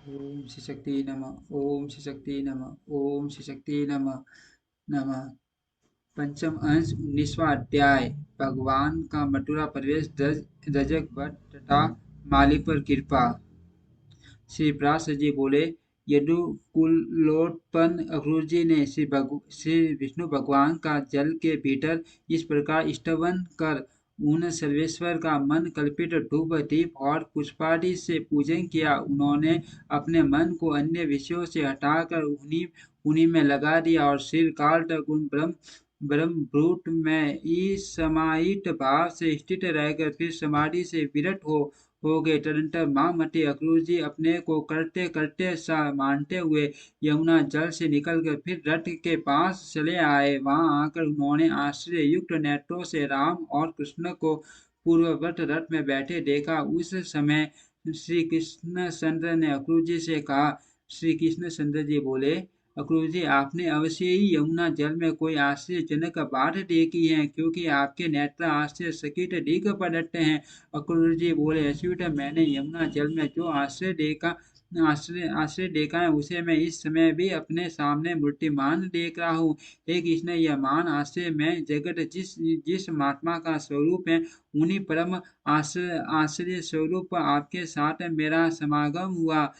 ओम श्री शक्ति नमः। ओम श्री शक्ति नमः। ओम श्री शक्ति नमः। नमः। पंचम अंश 19वां अध्याय। भगवान का मथुरा प्रवेश। रजक वध तथा माली पर कृपा। श्री व्यास जी बोले, यदुकुलोत्पन्न अक्रूर जी ने श्री विष्णु भगवान का जल के भीतर इस प्रकार स्तवन कर उन सर्वेश्वर का मन कल्पित धूप दीप और पुष्पादि से पूजन किया। उन्होंने अपने मन को अन्य विषयों से हटाकर उन्हीं उन्हीं में लगा दिया और शिर काल तक उन ब्रह्मभूत में समाहित भाव से स्थित रहकर फिर समाधि से विरत हो गए। तदनंतर महामती अक्रूर जी अपने को करते करते सा मानते हुए यमुना जल से निकलकर फिर रथ के पास चले आए। वहां आकर उन्होंने आश्चर्य युक्त नेत्रों से राम और कृष्ण को पूर्ववत रथ में बैठे देखा। उस समय श्री कृष्ण चंद्र ने अक्रूर जी से कहा। श्री कृष्ण चंद्र जी बोले, अक्रूर जी, आपने अवश्य ही यमुना जल में कोई आश्चर्यजनक बात देखी है, क्योंकि आपके नेत्र आश्चर्यचकित दिख पड़ते हैं। अक्रूर जी बोले, अच्युत, मैंने यमुना जल में जो आश्चर्य देखा है उसे मैं इस समय भी अपने सामने मूर्तिमान देख रहा हूँ। हे कृष्ण, यह महान आश्चर्य में जगत जिस जिस महात्मा का स्वरूप है, उन्हीं परम आश्चर्य स्वरूप आपके साथ मेरा समागम हुआ।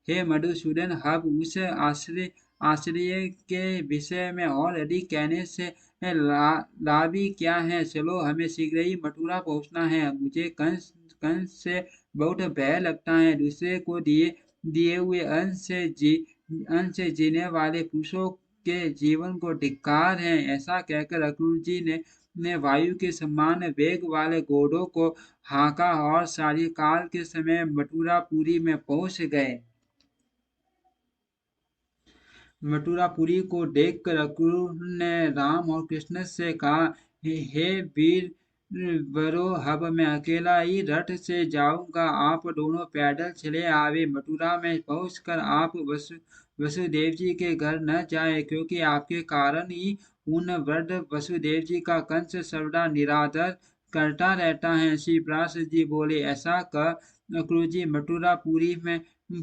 हे मधुसूदन, अब उस आश्चर्य के विषय में और अधिक कहने से लाभ ही क्या है। चलो, हमें शीघ्र ही मथुरा पहुंचना है। मुझे कंस से बहुत भय लगता है। दूसरे को दिए दिए हुए अंश से जीने वाले पुरुषों के जीवन को धिक्कार है। ऐसा कहकर अक्रूर जी ने वायु के समान वेग वाले घोड़ों को हाँका और सारी काल के समय मथुरापुरी में पहुंच गए। मथुरापुरी को देखकर अक्रूर ने राम और कृष्ण से कहा, हे वीर वरो, अब मैं अकेला ही रथ से जाऊंगा। आप दोनों पैदल चले आवे। मथुरा में पहुंचकर आप वसुदेव जी के घर न जाए, क्योंकि आपके कारण ही उन वृद्ध वसुदेव जी का कंस सर्वदा निरादर करता रहता है। श्री व्यास जी बोले, ऐसा कह अक्रूर जी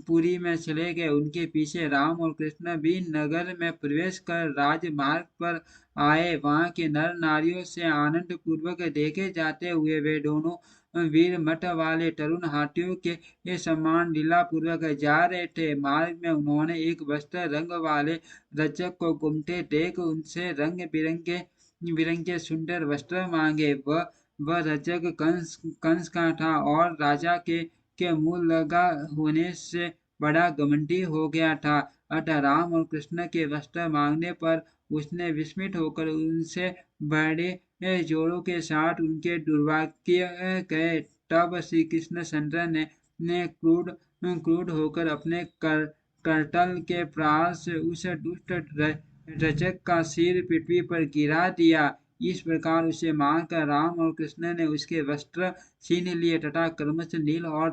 पुरी में चले गए। उनके पीछे राम और कृष्ण भी नगर में प्रवेश कर राजमार्ग पर आए। वहां के नर नारियों से आनंद पूर्वक देखे जाते हुए वे दोनों वीर मठ वाले तरुण हाथियों के समान लीला पूर्वक जा रहे थे। मार्ग में उन्होंने एक वस्त्र रंग वाले रजक को घूमते देख उनसे रंग बिरंगे बिरंगे सुंदर वस्त्र मांगे। वह रजक कंस का था और राजा के मुंह लगा होने से बड़ा घमंडी हो गया था। अतः राम और कृष्ण के वस्त्र मांगने पर उसने विस्मित होकर उनसे बड़े जोरों के साथ उनके दुर्भाग्य कहे। तब श्री कृष्ण चंद्र ने क्रूर होकर अपने करतल के प्रहार से उस दुष्ट रजक का सिर पृथ्वी पर गिरा दिया। इस प्रकार उसे मारकर राम और कृष्ण ने उसके वस्त्र छीन लिए तथा क्रमश नील और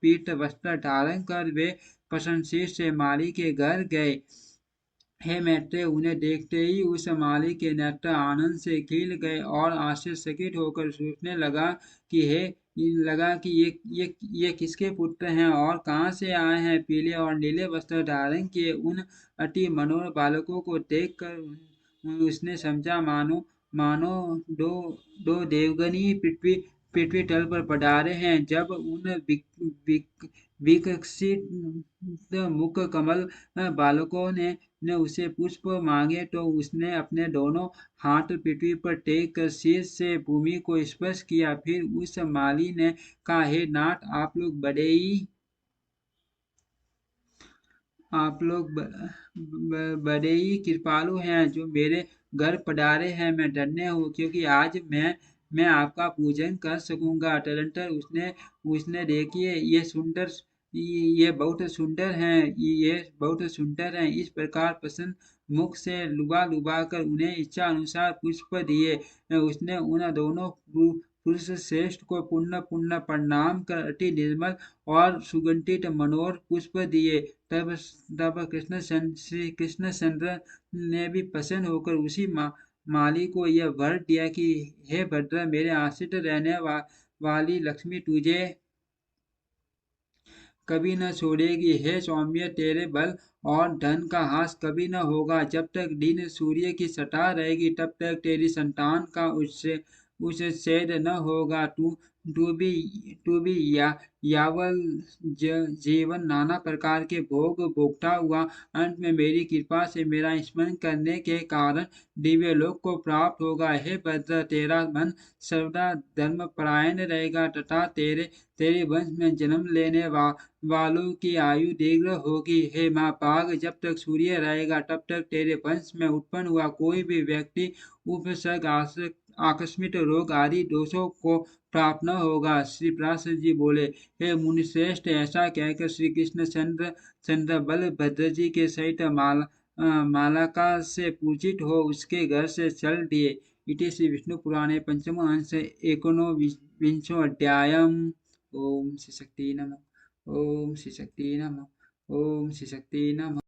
पीत वस्त्र धारण कर वे प्रशंसित से माली के घर गए। हे मैत्रेय, उन्हें देखते ही उस माली के नेत्र आनंद से खिल गए और आश्चर्यचकित होकर सोचने लगा कि ये किसके पुत्र हैं और कहाँ से आए हैं। पीले और नीले वस्त्र धारण किए उन अति मनोहर बालकों को देखकर उसने समझा, मानो मानो दो दो देवगण ही पृथ्वी तल पर पधारे हैं। जब उन विकसित मुख कमल बालकों ने उसे पुष्प मांगे तो उसने अपने दोनों हाथ पृथ्वी पर टेक कर शीर से भूमि को स्पर्श किया। फिर उस माली ने कहा, हे नाथ, आप लोग बड़े ही कृपालु हैं जो मेरे घर पधारे हैं। मैं धन्य हूँ, क्योंकि आज मैं आपका पूजन कर सकूंगा। तदनंतर उसने उसने देखिए, ये बहुत सुंदर हैं। ये बहुत सुंदर हैं। इस प्रकार प्रसन्न मुख से लुबा लुबा कर उन्हें इच्छा अनुसार पुष्प दिए। उसने उन दोनों पुरुष श्रेष्ठ को पुनः पुनः प्रणाम कर अति निर्मल और सुगंधित मनोहर पुष्प दिए। तब श्री कृष्णचंद्र ने भी प्रसन्न होकर उसी माली को यह वर दिया कि हे भद्र, मेरे आश्रित रहने वाली लक्ष्मी तुझे कभी न छोड़ेगी। हे सौम्य, तेरे बल और धन का ह्रास कभी न होगा। जब तक दिन सूर्य की सटा रहेगी, तब तक तेरी संतान का उससे न होगा। तू भी यावल जीवन नाना प्रकार के भोग भोगता हुआ अंत में मेरी कृपा से मेरा स्मरण करने के कारण दिव्य लोक को प्राप्त होगा। हे भद्र, तेरा मन सर्वदा धर्म परायण रहेगा तथा तेरे वंश में जन्म लेने वालों की आयु दीर्घ होगी। हे महाभाग, जब तक सूर्य रहेगा तब तक तेरे वंश में उत्पन्न हुआ कोई भी व्यक्ति उपसर्ग आकस्मिक रोग आदि दोषों को प्राप्त न होगा। श्री पराशर जी बोले, हे मुनिश्रेष्ठ, ऐसा कहकर श्री कृष्ण चंद्र बलभद्र जी के सहित मालाका से पूजित हो उसके घर से चल दिए। इति श्री विष्णु पुराणे पंचम अंश एकोनविंशो अध्यायम्। ओम श्री शक्ति नमः। ओम श्री शक्ति नमः। ओम श्री शक्ति नमः।